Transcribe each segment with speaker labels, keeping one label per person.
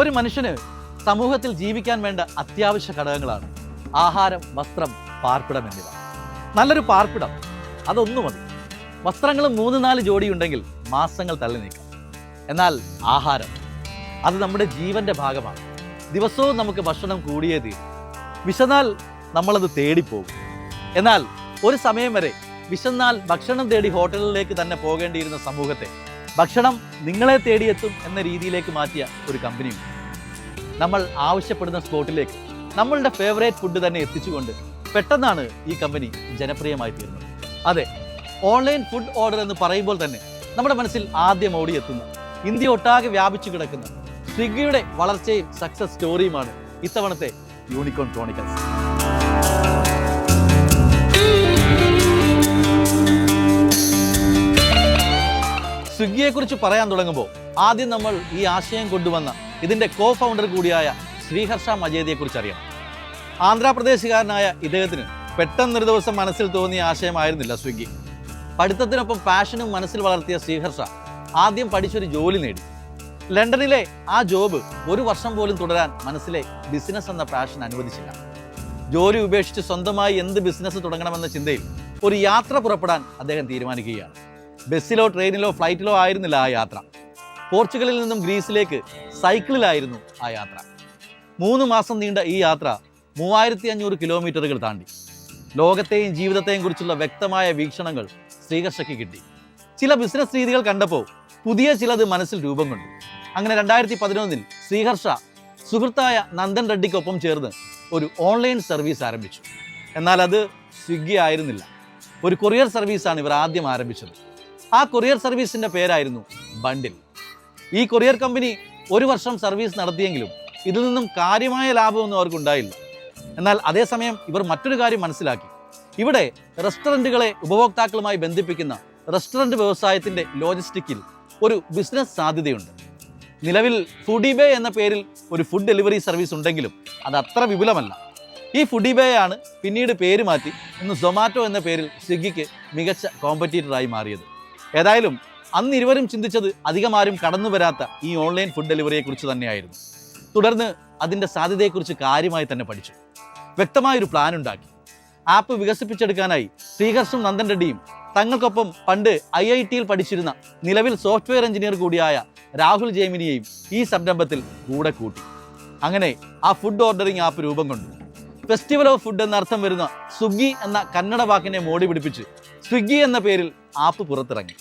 Speaker 1: ഒരു മനുഷ്യന് സമൂഹത്തിൽ ജീവിക്കാൻ വേണ്ട അത്യാവശ്യ ഘടകങ്ങളാണ് ആഹാരം, വസ്ത്രം, പാർപ്പിടം എന്നിവ. നല്ലൊരു പാർപ്പിടം അതൊന്നു മതി. വസ്ത്രങ്ങളും 3-4 ജോഡിയുണ്ടെങ്കിൽ മാസങ്ങൾ തള്ളി നീക്കാം. എന്നാൽ ആഹാരം അത് നമ്മുടെ ജീവന്റെ ഭാഗമാണ്. ദിവസവും നമുക്ക് ഭക്ഷണം കൂടിയേ തീരും. വിശന്നാൽ നമ്മളത് തേടിപ്പോകും. എന്നാൽ ഒരു സമയം വരെ വിശന്നാൽ ഭക്ഷണം തേടി ഹോട്ടലിലേക്ക് തന്നെ പോകേണ്ടിയിരുന്ന സമൂഹത്തെ ഭക്ഷണം നിങ്ങളെ തേടിയെത്തും എന്ന രീതിയിലേക്ക് മാറ്റിയ ഒരു കമ്പനിയുണ്ട്. നമ്മൾ ആവശ്യപ്പെടുന്ന സ്പോട്ടിലേക്ക് നമ്മളുടെ ഫേവറേറ്റ് ഫുഡ് തന്നെ എത്തിച്ചുകൊണ്ട് പെട്ടെന്നാണ് ഈ കമ്പനി ജനപ്രിയമായി തീർന്നത്. അതെ, ഓൺലൈൻ ഫുഡ് ഓർഡർ എന്ന് പറയുമ്പോൾ തന്നെ നമ്മുടെ മനസ്സിൽ ആദ്യം ഓടിയെത്തുന്ന, ഇന്ത്യ ഒട്ടാകെ വ്യാപിച്ചു കിടക്കുന്ന സ്വിഗ്ഗിയുടെ വളർച്ചയും സക്സസ് സ്റ്റോറിയുമാണ് ഇത്തവണത്തെ യൂണിക്കോൺ ക്രോണിക്കൽസ്. സ്വിഗ്ഗിയെക്കുറിച്ച് പറയാൻ തുടങ്ങുമ്പോൾ ആദ്യം നമ്മൾ ഈ ആശയം കൊണ്ടുവന്ന ഇതിൻ്റെ കോ ഫൗണ്ടർ കൂടിയായ ശ്രീഹർഷ മജേദിയെക്കുറിച്ച് അറിയണം. ആന്ധ്രാപ്രദേശുകാരനായ ഇദ്ദേഹത്തിന് പെട്ടെന്നൊരു ദിവസം മനസ്സിൽ തോന്നിയ ആശയമായിരുന്നില്ല സ്വിഗ്ഗി. പഠിത്തത്തിനൊപ്പം പാഷനും മനസ്സിൽ വളർത്തിയ ശ്രീഹർഷ ആദ്യം പഠിച്ചൊരു ജോലി നേടി. ലണ്ടനിലെ ആ ജോബ് 1 വർഷം പോലും തുടരാൻ മനസ്സിലെ ബിസിനസ് എന്ന പാഷൻ അനുവദിച്ചില്ല. ജോലി ഉപേക്ഷിച്ച് സ്വന്തമായി എന്ത് ബിസിനസ് തുടങ്ങണമെന്ന ചിന്തയിൽ ഒരു യാത്ര പുറപ്പെടാൻ അദ്ദേഹം തീരുമാനിക്കുകയാണ്. ബസ്സിലോ ട്രെയിനിലോ ഫ്ലൈറ്റിലോ ആയിരുന്നില്ല ആ യാത്ര. പോർച്ചുഗലിൽ നിന്നും ഗ്രീസിലേക്ക് സൈക്കിളിലായിരുന്നു ആ യാത്ര. 3 മാസം നീണ്ട ഈ യാത്ര 3500 കിലോമീറ്ററുകൾ താണ്ടി. ലോകത്തെയും ജീവിതത്തെയും കുറിച്ചുള്ള വ്യക്തമായ വീക്ഷണങ്ങൾ ശ്രീഹർഷയ്ക്ക് കിട്ടി. ചില ബിസിനസ് രീതികൾ കണ്ടപ്പോൾ പുതിയ ചിലത് മനസ്സിൽ രൂപം കൊണ്ടു. അങ്ങനെ 2011 ശ്രീഹർഷ സുഹൃത്തായ നന്ദൻ റെഡ്ഡിക്കൊപ്പം ചേർന്ന് ഒരു ഓൺലൈൻ സർവീസ് ആരംഭിച്ചു. എന്നാൽ അത് സ്വിഗ്ഗി ആയിരുന്നില്ല. ഒരു കൊറിയർ സർവീസാണ് ഇവർ ആദ്യം ആരംഭിച്ചത്. ആ കൊറിയർ സർവീസിൻ്റെ പേരായിരുന്നു ബണ്ടിൽ. ഈ കൊറിയർ കമ്പനി 1 വർഷം സർവീസ് നടത്തിയെങ്കിലും ഇതിൽ നിന്നും കാര്യമായ ലാഭമൊന്നും അവർക്കുണ്ടായില്ല. എന്നാൽ അതേസമയം ഇവർ മറ്റൊരു കാര്യം മനസ്സിലാക്കി. ഇവിടെ റെസ്റ്റോറൻറ്റുകളെ ഉപഭോക്താക്കളുമായി ബന്ധിപ്പിക്കുന്ന റെസ്റ്റോറൻറ്റ് വ്യവസായത്തിൻ്റെ ലോജിസ്റ്റിക്കിൽ ഒരു ബിസിനസ് സാധ്യതയുണ്ട്. നിലവിൽ ഫുഡിബേ എന്ന പേരിൽ ഒരു ഫുഡ് ഡെലിവറി സർവീസ് ഉണ്ടെങ്കിലും അത് അത്ര വിപുലമല്ല. ഈ ഫുഡിബേയാണ് പിന്നീട് പേര് മാറ്റി ഇന്ന് സൊമാറ്റോ എന്ന പേരിൽ സ്വിഗ്ഗിക്ക് മികച്ച കോമ്പറ്റീറ്ററായി മാറിയത്. ഏതായാലും അന്ന് ഇരുവരും ചിന്തിച്ചത് അധികമാരും കടന്നു വരാത്ത ഈ ഓൺലൈൻ ഫുഡ് ഡെലിവറിയെക്കുറിച്ച് തന്നെയായിരുന്നു. തുടർന്ന് അതിൻ്റെ സാധ്യതയെക്കുറിച്ച് കാര്യമായി തന്നെ പഠിച്ചു. വ്യക്തമായൊരു പ്ലാൻ ഉണ്ടാക്കി. ആപ്പ് വികസിപ്പിച്ചെടുക്കാനായി ശ്രീഹർഷും നന്ദൻ റെഡ്ഡിയും തങ്ങൾക്കൊപ്പം പണ്ട് IITയിൽ പഠിച്ചിരുന്ന നിലവിൽ സോഫ്റ്റ്വെയർ എഞ്ചിനീയർ കൂടിയായ രാഹുൽ ജെയ്മിനിയെയും ഈ സംരംഭത്തിൽ കൂടെ കൂട്ടി. അങ്ങനെ ആ ഫുഡ് ഓർഡറിംഗ് ആപ്പ് രൂപം കൊണ്ടു. ഫെസ്റ്റിവൽ ഓഫ് ഫുഡ് എന്നർത്ഥം വരുന്ന സ്വിഗ്ഗി എന്ന കന്നഡ വാക്കിനെ മോടി പിടിപ്പിച്ച് സ്വിഗ്ഗി എന്ന പേരിൽ ആപ്പ് പുറത്തിറങ്ങി.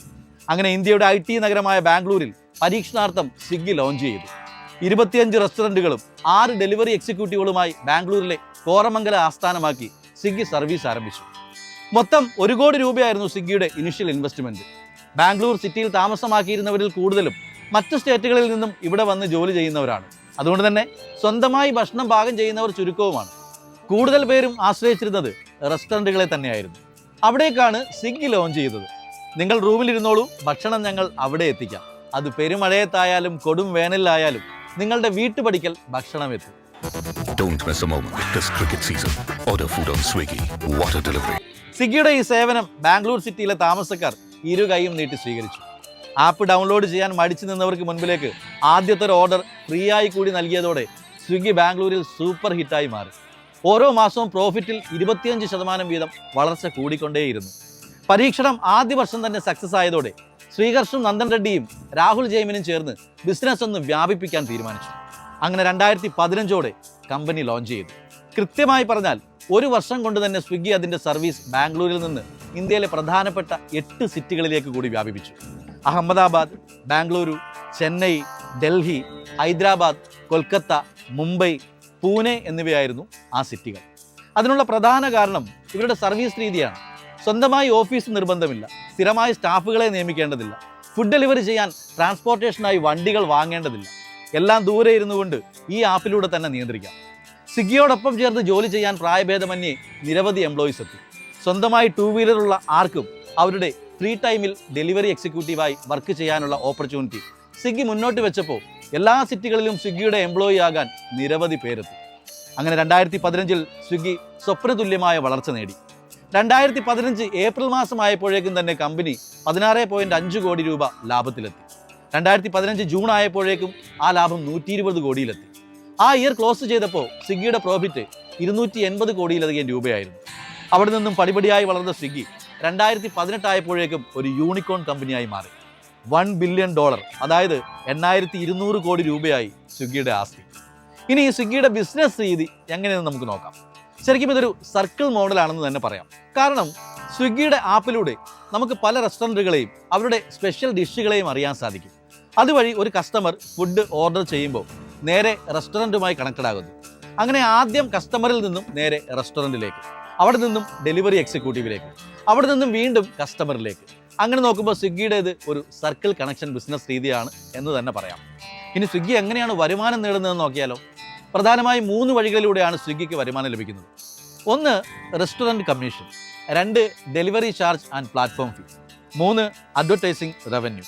Speaker 1: അങ്ങനെ ഇന്ത്യയുടെ IT നഗരമായ ബാംഗ്ലൂരിൽ പരീക്ഷണാർത്ഥം സ്വിഗ്ഗി ലോഞ്ച് ചെയ്തു. 25 റെസ്റ്റോറൻറ്റുകളും 6 ഡെലിവറി എക്സിക്യൂട്ടീവുകളുമായി ബാംഗ്ലൂരിലെ കോറമംഗല ആസ്ഥാനമാക്കി സ്വിഗ്ഗി സർവീസ് ആരംഭിച്ചു. മൊത്തം 1 കോടി രൂപയായിരുന്നു സ്വിഗ്ഗിയുടെ ഇനിഷ്യൽ ഇൻവെസ്റ്റ്മെൻറ്റ്. ബാംഗ്ലൂർ സിറ്റിയിൽ താമസമാക്കിയിരുന്നവരിൽ കൂടുതലും മറ്റ് സ്റ്റേറ്റുകളിൽ നിന്നും ഇവിടെ വന്ന് ജോലി ചെയ്യുന്നവരാണ്. അതുകൊണ്ട് തന്നെ സ്വന്തമായി ഭക്ഷണം പാകം ചെയ്യുന്നവർ ചുരുക്കവുമാണ്. കൂടുതൽ പേരും ആശ്രയിച്ചിരുന്നത് റെസ്റ്റോറൻറ്റുകളെ തന്നെയായിരുന്നു. അവിടേക്കാണ് സ്വിഗ്ഗി ലോഞ്ച് ചെയ്തത്. നിങ്ങൾ റൂമിലിരുന്നോളൂ, ഭക്ഷണം ഞങ്ങൾ അവിടെ എത്തിക്കാം. അത് പെരുമഴയത്തായാലും കൊടും വേനലിലായാലും നിങ്ങളുടെ വീട്ടുപടിക്കൽ ഭക്ഷണം എത്തും.
Speaker 2: Don't miss a moment this cricket season. Order food on Swiggy. What a delivery.
Speaker 1: സ്വിഗ്ഗിയുടെ ഈ സേവനം ബാംഗ്ലൂർ സിറ്റിയിലെ താമസക്കാർ ഇരു കൈയും നീട്ടി സ്വീകരിച്ചു. ആപ്പ് ഡൗൺലോഡ് ചെയ്യാൻ മടിച്ചു നിന്നവർക്ക് മുൻപിലേക്ക് ആദ്യത്തെ ഒരു ഓർഡർ ഫ്രീ ആയി കൂടി നൽകിയതോടെ സ്വിഗ്ഗി ബാംഗ്ലൂരിൽ സൂപ്പർ ഹിറ്റായി മാറി. ഓരോ മാസവും പ്രോഫിറ്റിൽ 25% വീതം വളർച്ച കൂടിക്കൊണ്ടേയിരുന്നു. പരീക്ഷണം ആദ്യ വർഷം തന്നെ സക്സസ് ആയതോടെ ശ്രീഹർഷും നന്ദൻ റെഡ്ഡിയും രാഹുൽ ജെയ്മിനും ചേർന്ന് ബിസിനസ് ഒന്ന് വ്യാപിപ്പിക്കാൻ തീരുമാനിച്ചു. അങ്ങനെ 2015 കമ്പനി ലോഞ്ച് ചെയ്തു. കൃത്യമായി പറഞ്ഞാൽ 1 വർഷം കൊണ്ട് തന്നെ സ്വിഗ്ഗി അതിൻ്റെ സർവീസ് ബാംഗ്ലൂരിൽ നിന്ന് ഇന്ത്യയിലെ പ്രധാനപ്പെട്ട 8 സിറ്റികളിലേക്ക് കൂടി വ്യാപിപ്പിച്ചു. അഹമ്മദാബാദ്, ബാംഗ്ലൂരു, ചെന്നൈ, ഡൽഹി, ഹൈദരാബാദ്, കൊൽക്കത്ത, മുംബൈ, പൂനെ എന്നിവയായിരുന്നു ആ സിറ്റികൾ. അതിനുള്ള പ്രധാന കാരണം ഇവരുടെ സർവീസ് രീതിയാണ്. സ്വന്തമായി ഓഫീസ് നിർബന്ധമില്ല, സ്ഥിരമായി സ്റ്റാഫുകളെ നിയമിക്കേണ്ടതില്ല, ഫുഡ് ഡെലിവറി ചെയ്യാൻ ട്രാൻസ്പോർട്ടേഷനായി വണ്ടികൾ വാങ്ങേണ്ടതില്ല. എല്ലാം ദൂരെ ഇരുന്നു കൊണ്ട് ഈ ആപ്പിലൂടെ തന്നെ നിയന്ത്രിക്കാം. സ്വിഗ്ഗിയോടൊപ്പം ചേർന്ന് ജോലി ചെയ്യാൻ പ്രായഭേദമന്യേ നിരവധി എംപ്ലോയീസ് എത്തി. സ്വന്തമായി 2 വീലറുള്ള ആർക്കും അവരുടെ ഫ്രീ ടൈമിൽ ഡെലിവറി എക്സിക്യൂട്ടീവായി വർക്ക് ചെയ്യാനുള്ള ഓപ്പർച്യൂണിറ്റി സ്വിഗ്ഗി മുന്നോട്ട് വെച്ചപ്പോൾ എല്ലാ സിറ്റികളിലും സ്വിഗ്ഗിയുടെ എംപ്ലോയി ആകാൻ നിരവധി പേരെത്തി. അങ്ങനെ 2015 സ്വിഗ്ഗി സ്വപ്നതുല്യമായ വളർച്ച നേടി. 2015 ഏപ്രിൽ മാസമായപ്പോഴേക്കും തന്നെ കമ്പനി 16.5 കോടി രൂപ ലാഭത്തിലെത്തി. 2015 ജൂൺ ആയപ്പോഴേക്കും ആ ലാഭം 120 കോടിയിലെത്തി. ആ ഇയർ ക്ലോസ് ചെയ്തപ്പോൾ സ്വിഗ്ഗിയുടെ പ്രോഫിറ്റ് 280 കോടിയിലധികം രൂപയായിരുന്നു. അവിടെ നിന്നും പടിപടിയായി വളർന്ന സ്വിഗ്ഗി 2018 ആയപ്പോഴേക്കും ഒരു യൂണിക്കോൺ കമ്പനിയായി മാറി. $1 ബില്യൺ, അതായത് 8200 കോടി രൂപയായി സ്വിഗ്ഗിയുടെ ആസ്തി. ഇനി ഈ സ്വിഗ്ഗിയുടെ ബിസിനസ് രീതി എങ്ങനെയെന്ന് നമുക്ക് നോക്കാം. ശരിക്കും ഇതൊരു സർക്കിൾ മോഡലാണെന്ന് തന്നെ പറയാം. കാരണം സ്വിഗ്ഗിയുടെ ആപ്പിലൂടെ നമുക്ക് പല റെസ്റ്റോറൻറ്റുകളെയും അവരുടെ സ്പെഷ്യൽ ഡിഷുകളെയും അറിയാൻ സാധിക്കും. അതുവഴി ഒരു കസ്റ്റമർ ഫുഡ് ഓർഡർ ചെയ്യുമ്പോൾ നേരെ റെസ്റ്റോറൻറ്റുമായി കണക്റ്റഡ് ആകുന്നു. അങ്ങനെ ആദ്യം കസ്റ്റമറിൽ നിന്നും നേരെ റെസ്റ്റോറൻറ്റിലേക്ക്, അവിടെ നിന്നും ഡെലിവറി എക്സിക്യൂട്ടീവിലേക്ക്, അവിടെ നിന്നും വീണ്ടും കസ്റ്റമറിലേക്ക്. അങ്ങനെ നോക്കുമ്പോൾ സ്വിഗ്ഗിയുടേത് ഒരു സർക്കിൾ കണക്ഷൻ ബിസിനസ് രീതിയാണ് എന്ന് തന്നെ പറയാം. ഇനി സ്വിഗ്ഗി എങ്ങനെയാണ് വരുമാനം നേടുന്നതെന്ന് നോക്കിയാലോ. പ്രധാനമായും 3 വഴികളിലൂടെയാണ് സ്വിഗ്ഗിക്ക് വരുമാനം ലഭിക്കുന്നത്. 1 restaurant commission, 2 delivery charge and platform fee, 3 advertising revenue.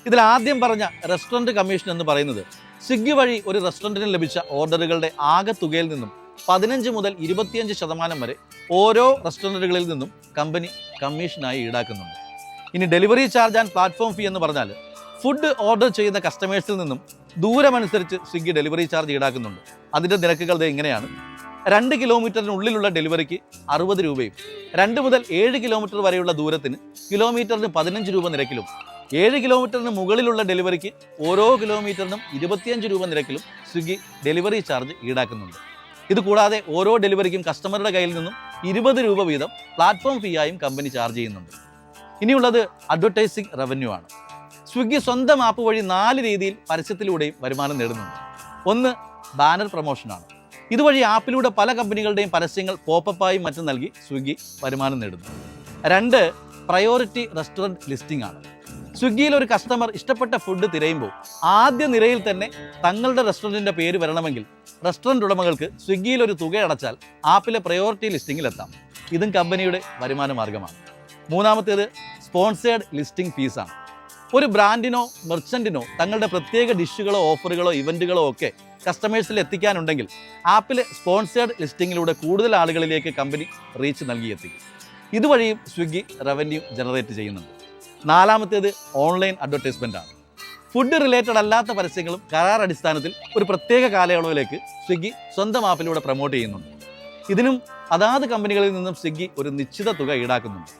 Speaker 1: ഇതിൽ ആദ്യം പറഞ്ഞ റെസ്റ്റോറൻറ്റ് കമ്മീഷൻ എന്ന് പറയുന്നത് സ്വിഗ്ഗി വഴി ഒരു റെസ്റ്റോറൻറ്റിന് ലഭിച്ച ഓർഡറുകളുടെ ആകെ തുകയിൽ നിന്നും 15 മുതൽ 25% വരെ ഓരോ റെസ്റ്റോറൻറ്റുകളിൽ നിന്നും കമ്പനി കമ്മീഷനായി ഈടാക്കുന്നുണ്ട്. ഇനി ഡെലിവറി ചാർജ് ആൻഡ് പ്ലാറ്റ്ഫോം ഫീ എന്ന് പറഞ്ഞാൽ ഫുഡ് ഓർഡർ ചെയ്യുന്ന കസ്റ്റമേഴ്സിൽ നിന്നും ദൂരമനുസരിച്ച് സ്വിഗ്ഗി ഡെലിവറി ചാർജ് ഈടാക്കുന്നുണ്ട്. അതിൻ്റെ നിരക്കുകൾ ഇങ്ങനെയാണ്. 2 കിലോമീറ്ററിനുള്ളിലുള്ള ഡെലിവറിക്ക് 60 രൂപയും 2 മുതൽ 7 കിലോമീറ്റർ വരെയുള്ള ദൂരത്തിന് കിലോമീറ്ററിന് 15 രൂപ നിരക്കിലും 7 കിലോമീറ്ററിന് മുകളിലുള്ള ഡെലിവറിക്ക് ഓരോ കിലോമീറ്ററിനും 25 രൂപ നിരക്കിലും സ്വിഗ്ഗി ഡെലിവറി ചാർജ് ഈടാക്കുന്നുണ്ട്. ഇതുകൂടാതെ ഓരോ ഡെലിവറിക്കും കസ്റ്റമറുടെ കയ്യിൽ നിന്നും 20 രൂപ വീതം പ്ലാറ്റ്ഫോം ഫീ ആയും കമ്പനി ചാർജ് ചെയ്യുന്നുണ്ട്. ഇനിയുള്ളത് അഡ്വർടൈസിംഗ് റവന്യൂ ആണ്. സ്വിഗ്ഗി സ്വന്തം ആപ്പ് വഴി 4 രീതിയിൽ പരസ്യത്തിലൂടെയും വരുമാനം നേടുന്നുണ്ട്. 1 ബാനർ പ്രൊമോഷനാണ്. ഇതുവഴി ആപ്പിലൂടെ പല കമ്പനികളുടെയും പരസ്യങ്ങൾ പോപ്പപ്പായി മറ്റും നൽകി സ്വിഗ്ഗി വരുമാനം നേടുന്നു. 2 പ്രയോറിറ്റി റെസ്റ്റോറൻറ്റ് ലിസ്റ്റിംഗ് ആണ്. സ്വിഗ്ഗിയിൽ ഒരു കസ്റ്റമർ ഇഷ്ടപ്പെട്ട ഫുഡ് തിരയുമ്പോൾ ആദ്യ നിരയിൽ തന്നെ തങ്ങളുടെ റെസ്റ്റോറൻറ്റിൻ്റെ പേര് വരണമെങ്കിൽ റെസ്റ്റോറൻറ്റ് ഉടമകൾക്ക് സ്വിഗ്ഗിയിൽ ഒരു തുക അടച്ചാൽ ആപ്പിലെ പ്രയോറിറ്റി ലിസ്റ്റിംഗിൽ എത്താം. ഇതും കമ്പനിയുടെ വരുമാന മാർഗമാണ്. 3 സ്പോൺസേഡ് ലിസ്റ്റിംഗ് ഫീസാണ്. ഒരു ബ്രാൻഡിനോ മെർച്ചൻറ്റിനോ തങ്ങളുടെ പ്രത്യേക ഡിഷുകളോ ഓഫറുകളോ ഇവൻറ്റുകളോ ഒക്കെ കസ്റ്റമേഴ്സിൽ എത്തിക്കാനുണ്ടെങ്കിൽ ആപ്പിലെ സ്പോൺസേഡ് ലിസ്റ്റിങ്ങിലൂടെ കൂടുതൽ ആളുകളിലേക്ക് കമ്പനി റീച്ച് നൽകിയെത്തിക്കും. ഇതുവഴിയും സ്വിഗ്ഗി റവന്യൂ ജനറേറ്റ് ചെയ്യുന്നുണ്ട്. 4 ഓൺലൈൻ അഡ്വർടൈസ്മെൻ്റ് ആണ്. ഫുഡ് റിലേറ്റഡ് അല്ലാത്ത പരസ്യങ്ങളും കരാർ അടിസ്ഥാനത്തിൽ ഒരു പ്രത്യേക കാലയളവിലേക്ക് സ്വിഗ്ഗി സ്വന്തം ആപ്പിലൂടെ പ്രൊമോട്ട് ചെയ്യുന്നുണ്ട്. ഇതിനും അതാത് കമ്പനികളിൽ നിന്നും സ്വിഗ്ഗി ഒരു നിശ്ചിത തുക ഈടാക്കുന്നുണ്ട്.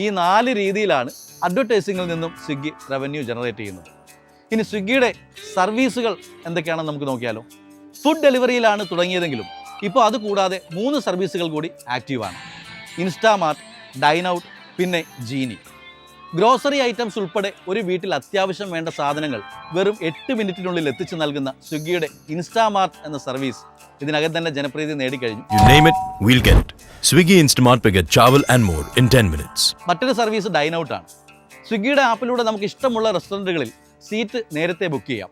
Speaker 1: ഈ 4 രീതിയിലാണ് അഡ്വർടൈസിങ്ങിൽ നിന്നും സ്വിഗ്ഗി റവന്യൂ ജനറേറ്റ് ചെയ്യുന്നത്. ഇനി സ്വിഗ്ഗിയുടെ സർവീസുകൾ എന്തൊക്കെയാണെന്ന് നമുക്ക് നോക്കിയാലോ. ഫുഡ് ഡെലിവറിയിലാണ് തുടങ്ങിയതെങ്കിലും ഇപ്പോൾ അതുകൂടാതെ 3 സർവീസുകൾ കൂടി ആക്റ്റീവാണ്. ഇൻസ്റ്റാമാർട്ട്, ഡൈൻ ഔട്ട്, പിന്നെ ജീനി. ഗ്രോസറി ഐറ്റംസ് ഉൾപ്പെടെ ഒരു വീട്ടിൽ അത്യാവശ്യം വേണ്ട സാധനങ്ങൾ വെറും 8 മിനിറ്റിനുള്ളിൽ എത്തിച്ചു നൽകുന്ന സ്വിഗ്ഗിയുടെ ഇൻസ്റ്റാമാർട്ട് എന്ന സർവീസ് ഇതിനകം തന്നെ ജനപ്രീതി നേടിക്കഴിഞ്ഞു.
Speaker 3: You name it, we'll get it. Swiggy Instamart will get chawal and more in 10 minutes.
Speaker 1: മറ്റൊരു സർവീസ് ഡൈൻ ഔട്ട് ആണ്. സ്വിഗ്ഗിയുടെ ആപ്പിലൂടെ നമുക്ക് ഇഷ്ടമുള്ള റെസ്റ്റോറൻറ്റുകളിൽ സീറ്റ് നേരത്തെ ബുക്ക് ചെയ്യാം.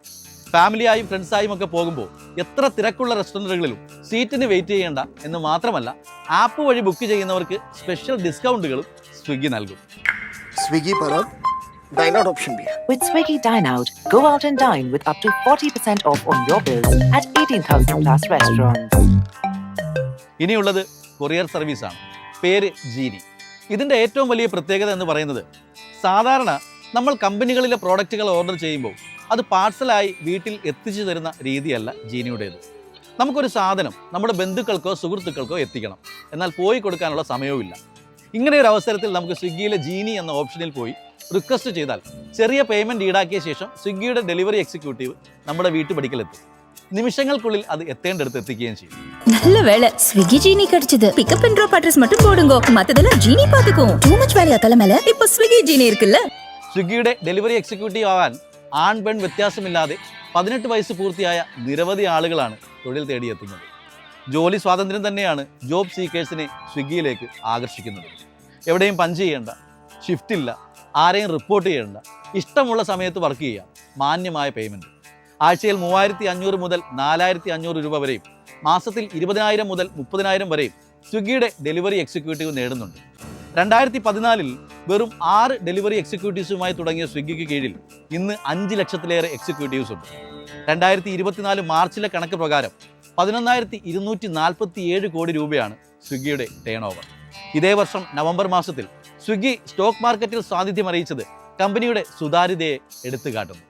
Speaker 1: ഫാമിലിയായും ഫ്രണ്ട്സായും ഒക്കെ പോകുമ്പോൾ എത്ര തിരക്കുള്ള റെസ്റ്റോറൻറ്റുകളിലും സീറ്റിന് വെയിറ്റ് ചെയ്യേണ്ട എന്ന് മാത്രമല്ല, ആപ്പ് വഴി ബുക്ക് ചെയ്യുന്നവർക്ക് സ്പെഷ്യൽ ഡിസ്കൗണ്ടുകളും സ്വിഗ്ഗി നൽകും.
Speaker 4: स्विगी पर अब डाइन आउट ऑप्शन भी है.
Speaker 5: With Swiggy Dine Out, go out and dine with up to 40% off on your bills at 18,000 plus restaurants.
Speaker 1: ഇനിയുള്ളത് കൊറിയർ സർവീസാണ്. പേര് ജീനി. ഇതിൻ്റെ ഏറ്റവും വലിയ പ്രത്യേകത എന്ന് പറയുന്നത് സാധാരണ നമ്മൾ കമ്പനികളിലെ പ്രോഡക്റ്റുകൾ ഓർഡർ ചെയ്യുമ്പോൾ അത് പാഴ്സലായി വീട്ടിൽ എത്തിച്ചു തരുന്ന രീതിയല്ല ജീനിയുടേത്. നമുക്കൊരു സാധനം നമ്മുടെ ബന്ധുക്കൾക്കോ സുഹൃത്തുക്കൾക്കോ എത്തിക്കണം, എന്നാൽ പോയി കൊടുക്കാനുള്ള സമയവുമില്ല. ഇങ്ങനെ ഒരു അവസരത്തിൽ നമുക്ക് സ്വിഗ്ഗിയിലെ ജീനി എന്ന ഓപ്ഷനിൽ പോയി റിക്വസ്റ്റ് ചെയ്താൽ ചെറിയ പേയ്മെൻറ്റ് ഈടാക്കിയ ശേഷം സ്വിഗ്ഗിയുടെ ഡെലിവറി എക്സിക്യൂട്ടീവ് നമ്മുടെ വീട്ടുപടിക്കലെത്തും. நிமிஷங்களுக்குள்ளில் அது எத்தேண்டெடுத்து எத்திക്കുകയും செய்யும்.
Speaker 6: நல்ல வேளை ஸ்விக்கி ஜீனி கிடைச்சது. பிக்கப் அண்ட் ட்ராப் அட்ரஸ் மட்டும் போடுங்க, மத்ததெல்லாம் ஜீனி பாத்துக்கும். டூ மச் வேலையா தலைமையில இப்ப ஸ்விக்கி ஜீனி இருக்குல்ல.
Speaker 1: സ്വിഗ്ഗിയുടെ ഡെലിവറി എക്സിക്യൂട്ടീവ് ആവാൻ ആൺ പെൺ വ്യത്യാസമില്ലാതെ 18 വയസ്സ് പൂർത്തിയായ നിരവധി ആളുകളാണ് തൊഴിൽ തേടിയെത്തുന്നത്. ജോലി സ്വാതന്ത്ര്യം തന്നെയാണ് ജോബ് സീക്കേഴ്സിനെ സ്വിഗ്ഗിയിലേക്ക് ആകർഷിക്കുന്നത്. എവിടെയും പഞ്ച് ചെയ്യേണ്ട, ഷിഫ്റ്റില്ല, ആരെയും റിപ്പോർട്ട് ചെയ്യേണ്ട, ഇഷ്ടമുള്ള സമയത്ത് വർക്ക് ചെയ്യാം, മാന്യമായ പേയ്മെൻറ്റ്. ആഴ്ചയിൽ 3500 മുതൽ 4500 രൂപ വരെയും മാസത്തിൽ 20,000 മുതൽ 30,000 വരെയും സ്വിഗ്ഗിയുടെ ഡെലിവറി എക്സിക്യൂട്ടീവ് നേടുന്നുണ്ട്. 2014 വെറും 6 ഡെലിവറി എക്സിക്യൂട്ടീവ്സുമായി തുടങ്ങിയ സ്വിഗ്ഗിക്ക് കീഴിൽ ഇന്ന് 5 ലക്ഷത്തിലേറെ എക്സിക്യൂട്ടീവ്സ് ഉണ്ട്. 2024 മാർച്ചിലെ കണക്ക് പ്രകാരം 11,247 കോടി രൂപയാണ് സ്വിഗ്ഗിയുടെ ടേൺ ഓവർ. ഇതേ വർഷം നവംബർ മാസത്തിൽ സ്വിഗ്ഗി സ്റ്റോക്ക് മാർക്കറ്റിൽ സാന്നിധ്യം അറിയിച്ചത് കമ്പനിയുടെ സുതാര്യതയെ എടുത്തു കാട്ടുന്നു.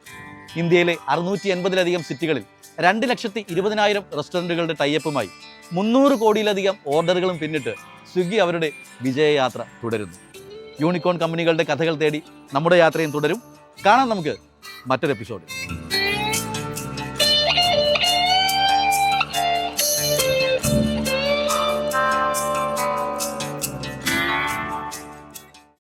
Speaker 1: ഇന്ത്യയിലെ 680-ലധികം സിറ്റികളിൽ 2,20,000 റെസ്റ്റോറൻറ്റുകളുടെ ടൈപ്പുമായി 300 കോടിയിലധികം ഓർഡറുകളും പിന്നിട്ട് സ്വിഗ്ഗി അവരുടെ വിജയയാത്ര തുടരുന്നു. യൂണിക്കോൺ കമ്പനികളുടെ കഥകൾ തേടി നമ്മുടെ യാത്രയും തുടരും. കാണാം നമുക്ക് മറ്റൊരു എപ്പിസോഡ്.